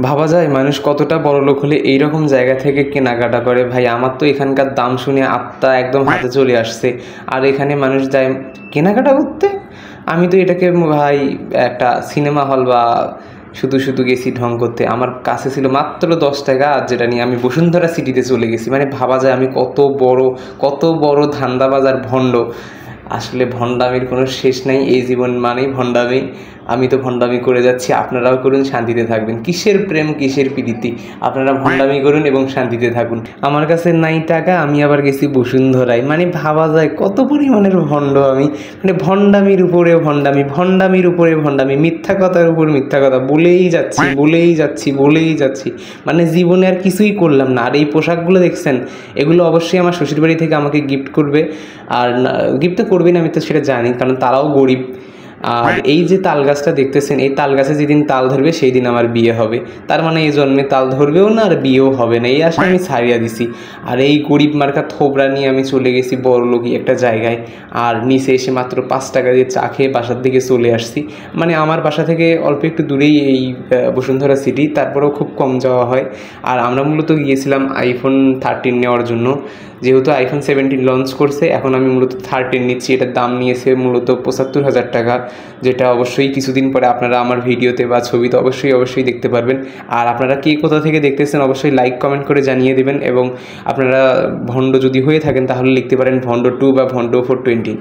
ভাবা যায় মানুষ কতটা বড়লোক হলে এইরকম জায়গা থেকে কেনাকাটা করে। ভাই আমার তো এখানকার দাম শুনে আত্মা একদম হাতে চলে আসছে। আর এখানে মানুষ যায় কেনাকাটা করতে। আমি তো এটাকে ভাই একটা সিনেমা হল বা শুধু শুধু গেছি ঢং করতে। আমার কাছে ছিল মাত্র 10 টাকা, আর যেটা নিয়ে আমি বসুন্ধরা সিটিতে চলে গেছি। মানে ভাবা যায় আমি কত বড় ধান্দাবাজ আর ভণ্ড। আসলে ভণ্ডামির কোনো শেষ নাই, এই জীবন মানেই ভণ্ডামি। আমি তো ভণ্ডামি করে যাচ্ছি, আপনারাও করুন, শান্তিতে থাকবেন। কিসের প্রেম কিসের প্রীতি, আপনারা ভণ্ডামি করুন এবং শান্তিতে থাকুন। আমার কাছে নাই টাকা, আমি আবার গেছি বসুন্ধরায়। মানে ভাবা যায় কত পরিমাণের ভণ্ড আমি। মানে ভণ্ডামির উপরে ভণ্ডামি, ভণ্ডামির উপরে ভণ্ডামি, মিথ্যা কথার উপর মিথ্যা কথা বলেই যাচ্ছি। মানে জীবনে আর কিছুই করলাম না। আর এই পোশাকগুলো দেখছেন, এগুলো অবশ্যই আমার শ্বশুরবাড়ি থেকে আমাকে গিফট করবে। আর গিফট তো করবেন, আমি তো সেটা জানি, কারণ তারাও গরিব। আর এই যে তাল গাছটা দেখতেছেন, এই তাল গাছে যেদিন তাল ধরবে সেই দিন আমার বিয়ে হবে। তার মানে এই জন্মে তাল ধরবেও না আর বিয়েও হবে না, এই আশা আমি ছাড়িয়ে দিছি। আর এই গরিব মার্কা থোবরা নিয়ে আমি চলে গেছি বড়লোকি একটা জায়গায়। আর নিচে এসে মাত্র 5 টাকা দিয়ে চা খেয়ে বাসার দিকে চলে আসছি। মানে আমার বাসা থেকে অল্প একটু দূরেই এই বসুন্ধরা সিটি, তারপরেও খুব কম যাওয়া হয়। আর আমরা মূলত গিয়েছিলাম iPhone 13 নেওয়ার জন্য। যেহেতু iPhone 17 লঞ্চ করছে, এখন আমি মূলত 13 নিচ্ছি। এটার দাম নিয়েছে মূলত 75,000 টাকা, যেটা অবশ্যই কিছুদিন পরে আপনারা আমার ভিডিওতে বা ছবিতে অবশ্যই দেখতে পারবেন। আর আপনারা কে কোথা থেকে দেখতেছেন অবশ্যই লাইক কমেন্ট করে জানিয়ে দেবেন। এবং আপনারা ভণ্ড যদি হয়ে থাকেন তাহলে লিখতে পারেন ভণ্ড 2 বা ভণ্ড 420।